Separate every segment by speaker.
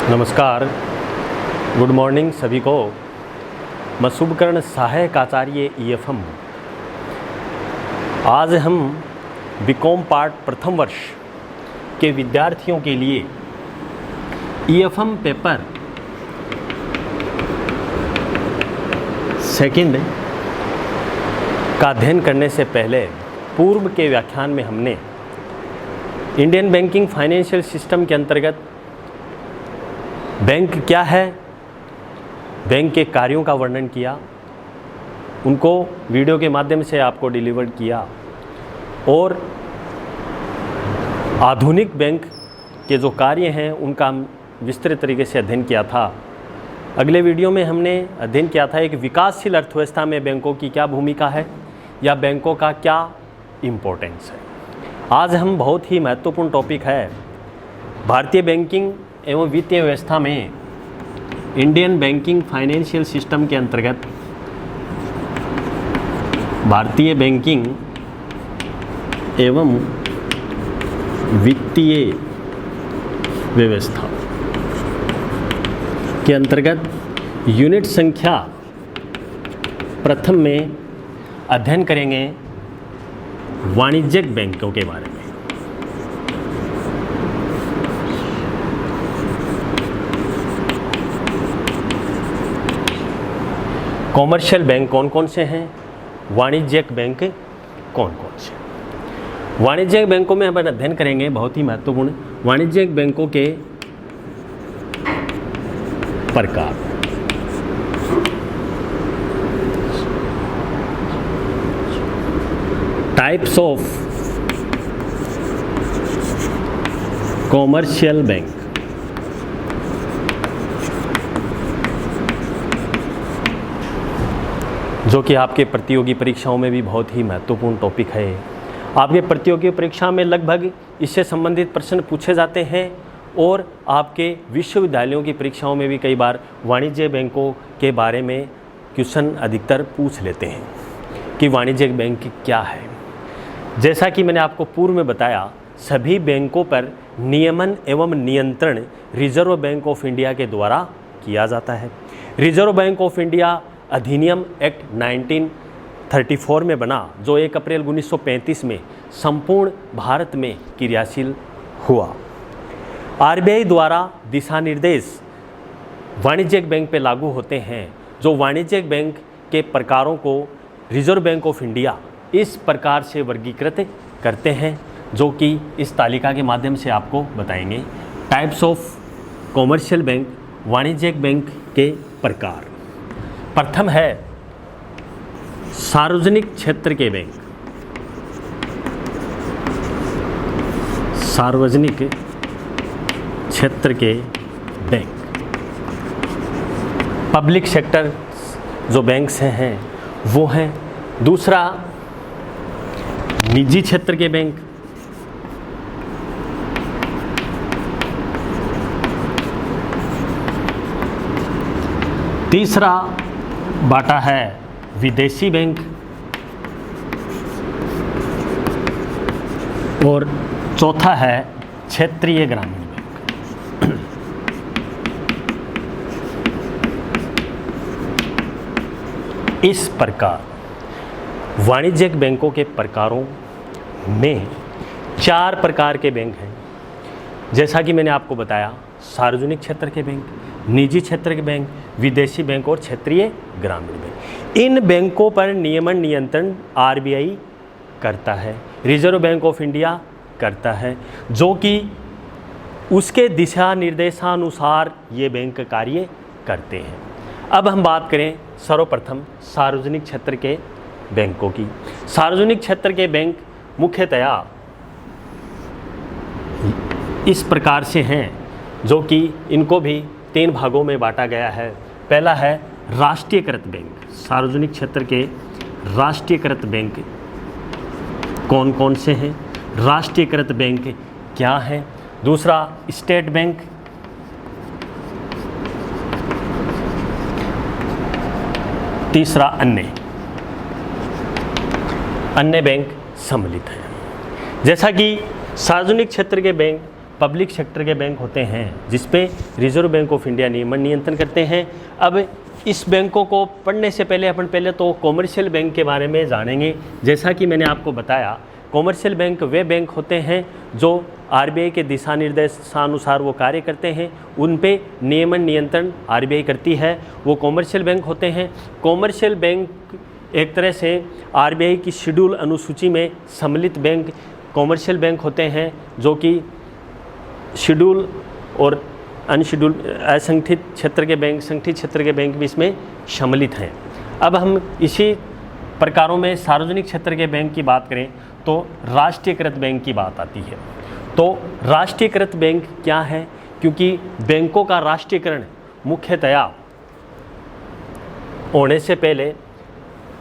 Speaker 1: नमस्कार, good morning सभी को। मैं शुभकर्ण सहायक आचार्य EFM। आज हम बीकॉम पार्ट प्रथम वर्ष के विद्यार्थियों के लिए EFM पेपर सेकंड का अध्ययन करने से पहले पूर्व के व्याख्यान में हमने इंडियन बैंकिंग फाइनेंशियल सिस्टम के अंतर्गत बैंक क्या है, बैंक के कार्यों का वर्णन किया, उनको वीडियो के माध्यम से आपको डिलीवर किया और आधुनिक बैंक के जो कार्य हैं उनका विस्तृत तरीके से अध्ययन किया था। अगले वीडियो में हमने अध्ययन किया था एक विकासशील अर्थव्यवस्था में बैंकों की क्या भूमिका है या बैंकों का क्या इम्पोर्टेंस है। आज हम बहुत ही महत्वपूर्ण टॉपिक है भारतीय बैंकिंग एवं वित्तीय व्यवस्था में इंडियन बैंकिंग फाइनेंशियल सिस्टम के अंतर्गत भारतीय बैंकिंग एवं वित्तीय व्यवस्था के अंतर्गत यूनिट संख्या प्रथम में अध्ययन करेंगे वाणिज्यिक बैंकों के बारे में। कॉमर्शियल बैंक कौन कौन से हैं, वाणिज्यिक बैंक कौन कौन से। वाणिज्यिक बैंकों में हम अध्ययन करेंगे बहुत ही महत्वपूर्ण वाणिज्यिक बैंकों के प्रकार। Types of commercial bank. जो कि आपके प्रतियोगी परीक्षाओं में भी बहुत ही महत्वपूर्ण टॉपिक है। आपके प्रतियोगी परीक्षा में लगभग इससे संबंधित प्रश्न पूछे जाते हैं और आपके विश्वविद्यालयों की परीक्षाओं में भी कई बार वाणिज्य बैंकों के बारे में क्वेश्चन अधिकतर पूछ लेते हैं कि वाणिज्यिक बैंक क्या है। जैसा कि मैंने आपको पूर्व में बताया, सभी बैंकों पर नियमन एवं नियंत्रण रिजर्व बैंक ऑफ इंडिया के द्वारा किया जाता है। रिजर्व बैंक ऑफ इंडिया अधिनियम एक्ट 1934 में बना, जो 1 अप्रैल 1935 में संपूर्ण भारत में क्रियाशील हुआ। RBI द्वारा दिशा निर्देश वाणिज्यिक बैंक पे लागू होते हैं। जो वाणिज्यिक बैंक के प्रकारों को रिजर्व बैंक ऑफ इंडिया इस प्रकार से वर्गीकृत करते हैं, जो कि इस तालिका के माध्यम से आपको बताएंगे। टाइप्स ऑफ कॉमर्शियल बैंक, वाणिज्यिक बैंक के प्रकार। प्रथम है सार्वजनिक क्षेत्र के बैंक। सार्वजनिक क्षेत्र के बैंक, पब्लिक सेक्टर जो बैंक्स हैं वो हैं। दूसरा निजी क्षेत्र के बैंक। तीसरा बाटा है विदेशी बैंक और चौथा है क्षेत्रीय ग्रामीण बैंक। इस प्रकार वाणिज्यिक बैंकों के प्रकारों में 4 प्रकार के बैंक हैं। जैसा कि मैंने आपको बताया, सार्वजनिक क्षेत्र के बैंक, निजी क्षेत्र के बैंक, विदेशी बैंक और क्षेत्रीय ग्रामीण बैंक। इन बैंकों पर नियमन नियंत्रण RBI करता है, रिजर्व बैंक ऑफ इंडिया करता है, जो कि उसके दिशा निर्देशानुसार ये बैंक कार्य करते हैं। अब हम बात करें सर्वप्रथम सार्वजनिक क्षेत्र के बैंकों की। सार्वजनिक क्षेत्र के बैंक मुख्यतया इस प्रकार से हैं, जो कि इनको भी 3 भागों में बांटा गया है। पहला है राष्ट्रीयकृत बैंक। सार्वजनिक क्षेत्र के राष्ट्रीयकृत बैंक कौन कौन से हैं, राष्ट्रीयकृत बैंक क्या हैं। दूसरा स्टेट बैंक। तीसरा अन्य बैंक सम्मिलित हैं। जैसा कि सार्वजनिक क्षेत्र के बैंक पब्लिक सेक्टर के बैंक होते हैं जिस पे रिजर्व बैंक ऑफ इंडिया नियमन नियंत्रण करते हैं। अब इस बैंकों को पढ़ने से पहले अपन पहले तो कॉमर्शियल बैंक के बारे में जानेंगे। जैसा कि मैंने आपको बताया, कॉमर्शियल बैंक वे बैंक होते हैं जो आरबीआई के दिशा निर्देशानुसार वो कार्य करते हैं, उन पे नियमन नियंत्रण आरबीआई करती है, वो कॉमर्शियल बैंक होते हैं। कॉमर्शियल बैंक एक तरह से आरबीआई की शेड्यूल अनुसूची में सम्मिलित बैंक कॉमर्शियल बैंक होते हैं, जो कि शेड्यूल और अनशेड्यूल असंगठित क्षेत्र के बैंक, संगठित क्षेत्र के बैंक भी इसमें सम्मिलित हैं। अब हम इसी प्रकारों में सार्वजनिक क्षेत्र के बैंक की बात करें तो राष्ट्रीयकृत बैंक की बात आती है। तो राष्ट्रीयकृत बैंक क्या है? क्योंकि बैंकों का राष्ट्रीयकरण मुख्यतया होने से पहले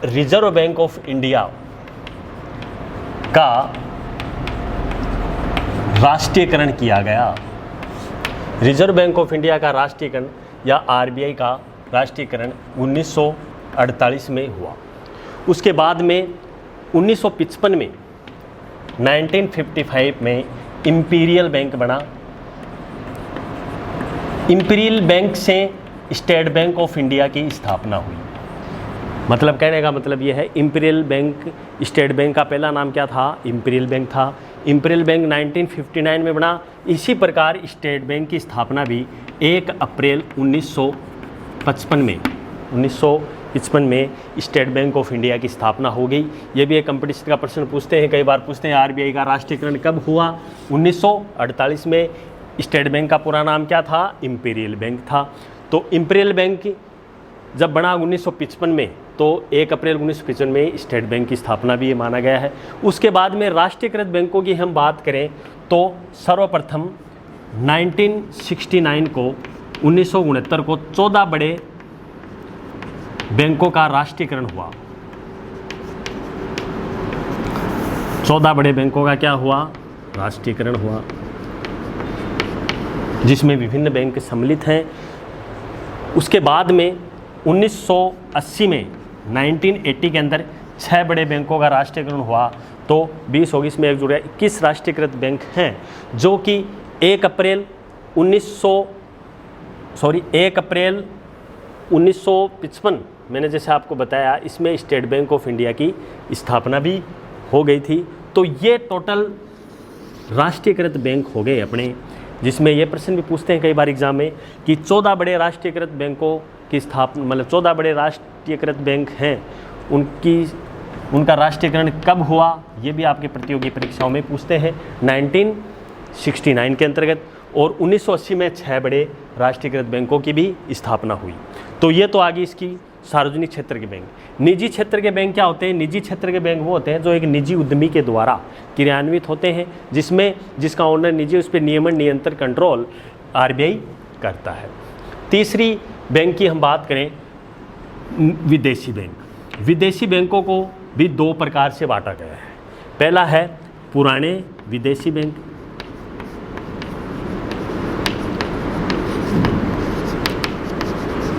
Speaker 1: रिजर्व बैंक ऑफ इंडिया का राष्ट्रीयकरण किया गया। रिजर्व बैंक ऑफ इंडिया का राष्ट्रीयकरण या आरबीआई का राष्ट्रीयकरण 1948 में हुआ। उसके बाद में 1955 में 1955 में इंपीरियल बैंक बना। इंपीरियल बैंक से स्टेट बैंक ऑफ इंडिया की स्थापना हुई। मतलब कहने का मतलब ये है, इंपीरियल बैंक स्टेट बैंक का पहला नाम क्या था? इंपीरियल बैंक था। इंपीरियल बैंक 1959 में बना। इसी प्रकार स्टेट बैंक की स्थापना भी 1 अप्रैल 1955 में स्टेट बैंक ऑफ इंडिया की स्थापना हो गई। ये भी एक कंपटीशन का प्रश्न पूछते हैं, कई बार पूछते हैं आरबीआई का राष्ट्रीयकरण कब हुआ? 1948 में। स्टेट बैंक का पूरा नाम क्या था? इंपीरियल बैंक था। तो इंपीरियल बैंक जब बना 1955 में, तो 1 अप्रैल 1955 में स्टेट बैंक की स्थापना भी ये माना गया है। उसके बाद में राष्ट्रीयकृत बैंकों की हम बात करें तो सर्वप्रथम 1969 को 1969 को 14 बड़े बैंकों का राष्ट्रीयकरण हुआ। 14 बड़े बैंकों का क्या हुआ? राष्ट्रीयकरण हुआ, जिसमें विभिन्न बैंक सम्मिलित हैं। उसके बाद में 1980 में 1980 के अंदर 6 बड़े बैंकों का राष्ट्रीयकरण हुआ। तो 20 अगस्त में 21 राष्ट्रीयकृत बैंक हैं, जो कि 1 अप्रैल 1955 मैंने जैसे आपको बताया, इसमें स्टेट बैंक ऑफ इंडिया की स्थापना भी हो गई थी। तो ये टोटल राष्ट्रीयकृत बैंक हो गए अपने, जिसमें ये प्रश्न भी पूछते हैं कई बार एग्जाम में कि 14 बड़े राष्ट्रीयकृत बैंकों की स्थापना, मतलब 14 बड़े राष्ट्रीयकृत बैंक हैं, उनका राष्ट्रीयकरण कब हुआ? ये भी आपके प्रतियोगी परीक्षाओं में पूछते हैं। 1969 के अंतर्गत। और 1980 में 6 बड़े राष्ट्रीयकृत बैंकों की भी स्थापना हुई। तो ये तो आगे इसकी सार्वजनिक क्षेत्र के बैंक। निजी क्षेत्र के बैंक क्या होते हैं? निजी क्षेत्र के बैंक वो होते हैं जो एक निजी उद्यमी के द्वारा क्रियान्वित होते हैं, जिसका ओनर निजी, उस पर नियमन नियंत्रण कंट्रोल आरबीआई करता है। तीसरी बैंक की हम बात करें, विदेशी बैंक। विदेशी बैंकों को भी 2 प्रकार से बांटा गया है। पहला है पुराने विदेशी बैंक,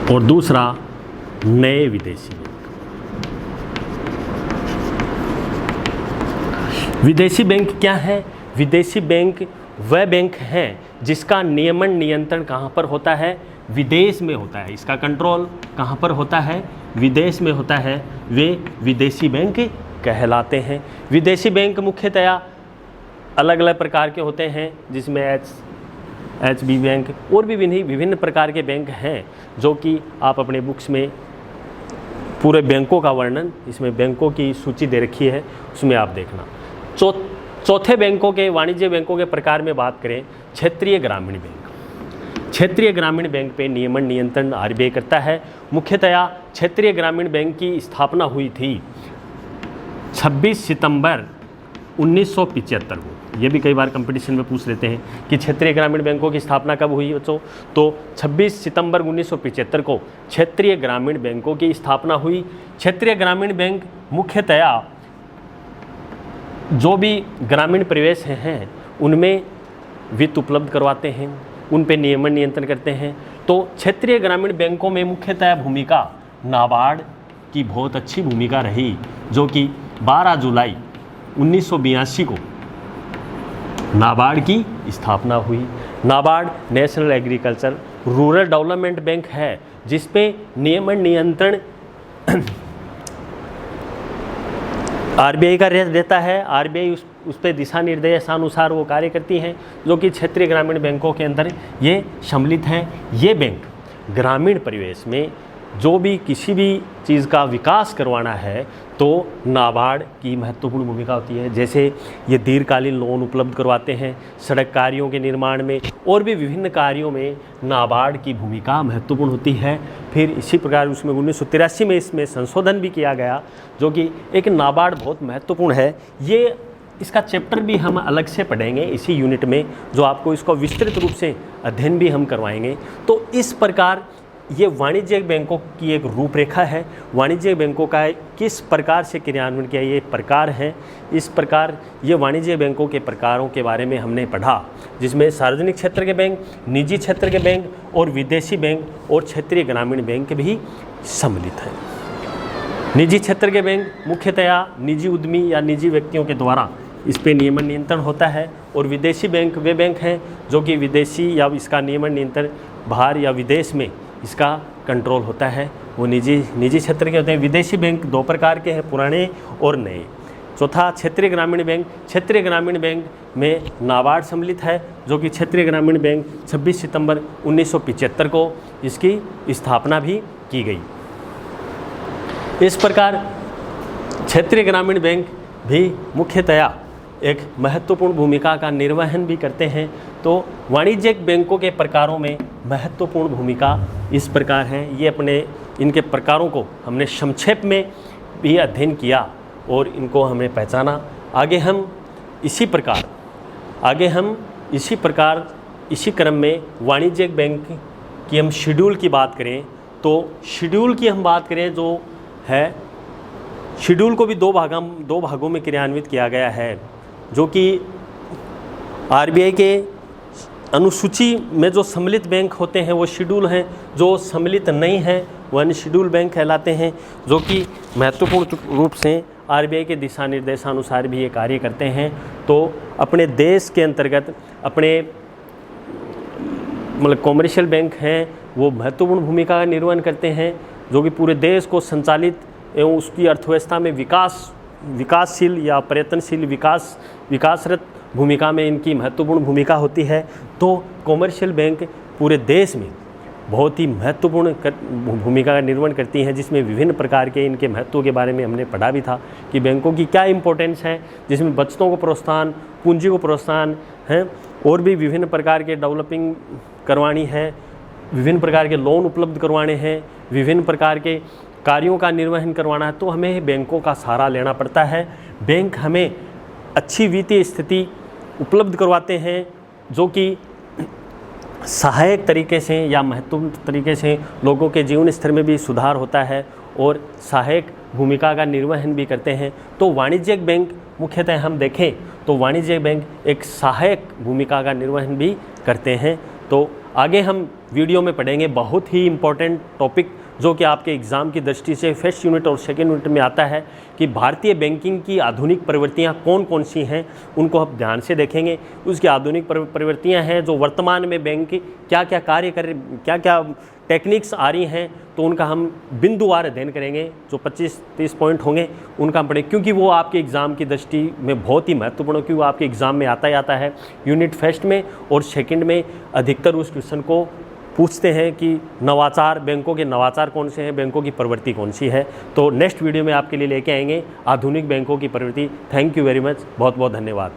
Speaker 1: और दूसरा नए विदेशी बैंक। विदेशी बैंक क्या है? विदेशी बैंक वह बैंक है जिसका नियमन नियंत्रण कहाँ पर होता है? विदेश में होता है। इसका कंट्रोल कहाँ पर होता है? विदेश में होता है। वे विदेशी बैंक कहलाते हैं। विदेशी बैंक मुख्यतया अलग अलग प्रकार के होते हैं, जिसमें एचबी बैंक और भी विभिन्न प्रकार के बैंक हैं, जो कि आप अपने बुक्स में पूरे बैंकों का वर्णन, इसमें बैंकों की सूची दे रखी है, उसमें आप देखना। चौथे बैंकों के, वाणिज्य बैंकों के प्रकार में बात करें, क्षेत्रीय ग्रामीण बैंक। क्षेत्रीय ग्रामीण बैंक पे नियमन नियंत्रण आरबीआई करता है। मुख्यतया क्षेत्रीय ग्रामीण बैंक की स्थापना हुई थी 26 सितंबर 1975 को। ये भी कई बार कंपटीशन में पूछ लेते हैं कि क्षेत्रीय ग्रामीण बैंकों की स्थापना कब हुई बच्चों? तो 26 सितंबर 1975 को क्षेत्रीय ग्रामीण बैंकों की स्थापना हुई। क्षेत्रीय ग्रामीण बैंक मुख्यतया जो भी ग्रामीण परिवेश हैं उनमें वित्त उपलब्ध करवाते हैं, उन पे नियमन नियंत्रण करते हैं। तो क्षेत्रीय ग्रामीण बैंकों में मुख्यतः भूमिका नाबार्ड की बहुत अच्छी भूमिका रही, जो कि 12 जुलाई 1982 को नाबार्ड की स्थापना हुई। NABARD national agriculture rural development bank है, जिस पे नियमन नियंत्रण आरबीआई का रहता है। आरबीआई उस पे दिशा निर्देशानुसार वो कार्य करती हैं, जो कि क्षेत्रीय ग्रामीण बैंकों के अंदर ये सम्मिलित हैं। ये बैंक ग्रामीण परिवेश में जो भी किसी भी चीज़ का विकास करवाना है तो नाबार्ड की महत्वपूर्ण भूमिका होती है। जैसे ये दीर्घकालीन लोन उपलब्ध करवाते हैं, सड़क कार्यों के निर्माण में और भी विभिन्न कार्यों में नाबार्ड की भूमिका महत्वपूर्ण होती है। फिर इसी प्रकार उसमें 1983 में इसमें संशोधन भी किया गया, जो कि एक नाबार्ड बहुत महत्वपूर्ण है। ये इसका चैप्टर भी हम अलग से पढ़ेंगे इसी यूनिट में, जो आपको इसको विस्तृत रूप से अध्ययन भी हम करवाएंगे। तो इस प्रकार ये वाणिज्यिक बैंकों की एक रूपरेखा है। वाणिज्यिक बैंकों का किस प्रकार से क्रियान्वयन किया, ये प्रकार हैं। इस प्रकार ये वाणिज्यिक बैंकों के प्रकारों के बारे में हमने पढ़ा, जिसमें सार्वजनिक क्षेत्र के बैंक, निजी क्षेत्र के बैंक और विदेशी बैंक और क्षेत्रीय ग्रामीण बैंक भी सम्मिलित हैं। निजी क्षेत्र के बैंक मुख्यतया निजी उद्यमी या निजी व्यक्तियों के द्वारा इस पे नियमन नियंत्रण होता है, और विदेशी बैंक वे बैंक हैं जो कि विदेशी या इसका नियमन नियंत्रण बाहर या विदेश में इसका कंट्रोल होता है, वो निजी क्षेत्र के होते हैं। विदेशी बैंक दो प्रकार के हैं, पुराने और नए। चौथा क्षेत्रीय ग्रामीण बैंक। क्षेत्रीय ग्रामीण बैंक में नाबार्ड सम्मिलित है, जो कि क्षेत्रीय ग्रामीण बैंक 26 सितंबर 1975 को इसकी स्थापना भी की गई। इस प्रकार क्षेत्रीय ग्रामीण बैंक भी मुख्यतया एक महत्वपूर्ण भूमिका का निर्वहन भी करते हैं। तो वाणिज्यिक बैंकों के प्रकारों में महत्वपूर्ण भूमिका इस प्रकार है। ये इनके प्रकारों को हमने संक्षेप में भी अध्ययन किया और इनको हमने पहचाना। आगे हम इसी प्रकार इसी क्रम में वाणिज्यिक बैंक की हम शेड्यूल की बात करें, तो शेड्यूल की हम बात करें जो है, शेड्यूल को भी दो भागों में क्रियान्वित किया गया है, जो कि आरबीआई के अनुसूची में जो सम्मिलित बैंक होते हैं वो शेड्यूल हैं, जो सम्मिलित नहीं हैं वो अनशेड्यूल बैंक कहलाते हैं, जो कि महत्वपूर्ण रूप से आरबीआई के दिशा निर्देशानुसार भी ये कार्य करते हैं। तो अपने देश के अंतर्गत अपने कॉमर्शियल बैंक हैं, वो महत्वपूर्ण भूमिका का निर्वहन करते हैं, जो कि पूरे देश को संचालित एवं उसकी अर्थव्यवस्था में विकासशील या प्रयत्नशील विकासरत भूमिका में इनकी महत्वपूर्ण भूमिका होती है। तो कॉमर्शियल बैंक पूरे देश में बहुत ही महत्वपूर्ण भूमिका का निर्वहन करती हैं, जिसमें विभिन्न प्रकार के इनके महत्व के बारे में हमने पढ़ा भी था कि बैंकों की क्या इंपॉर्टेंस है, जिसमें बचतों को प्रोत्साहन, पूंजी को प्रोत्साहन है, और भी विभिन्न प्रकार के डेवलपिंग करवानी है, विभिन्न प्रकार के लोन उपलब्ध करवाने हैं, विभिन्न प्रकार के कार्यों का निर्वहन करवाना है। तो हमें बैंकों का सहारा लेना पड़ता है। बैंक हमें अच्छी वित्तीय स्थिति उपलब्ध करवाते हैं, जो कि सहायक तरीके से या महत्वपूर्ण तरीके से लोगों के जीवन स्तर में भी सुधार होता है और सहायक भूमिका का निर्वहन भी करते हैं। तो वाणिज्यिक बैंक मुख्यतः हम देखें तो वाणिज्यिक बैंक एक सहायक भूमिका का निर्वहन भी करते हैं। तो आगे हम वीडियो में पढ़ेंगे बहुत ही इम्पोर्टेंट टॉपिक, जो कि आपके एग्ज़ाम की दृष्टि से फर्स्ट यूनिट और सेकेंड यूनिट में आता है, कि भारतीय बैंकिंग की आधुनिक प्रवृत्तियाँ कौन कौन सी हैं, उनको हम ध्यान से देखेंगे। उसकी आधुनिक प्रवृत्तियाँ हैं जो वर्तमान में बैंक क्या क्या कार्य कर, क्या क्या टेक्निक्स आ रही हैं, तो उनका हम बिंदुवार अध्ययन करेंगे। जो 25-30 पॉइंट होंगे उनका हम पढ़ें, क्योंकि वो आपके एग्ज़ाम की दृष्टि में बहुत ही महत्वपूर्ण, क्योंकि वो आपके एग्ज़ाम में आता ही आता है। यूनिट फर्स्ट में और सेकंड में अधिकतर उस क्वेश्चन को पूछते हैं कि नवाचार, बैंकों के नवाचार कौन से हैं, बैंकों की प्रवृत्ति कौन सी है। तो नेक्स्ट वीडियो में आपके लिए लेके आएंगे आधुनिक बैंकों की प्रवृत्ति। थैंक यू वेरी मच, बहुत बहुत धन्यवाद।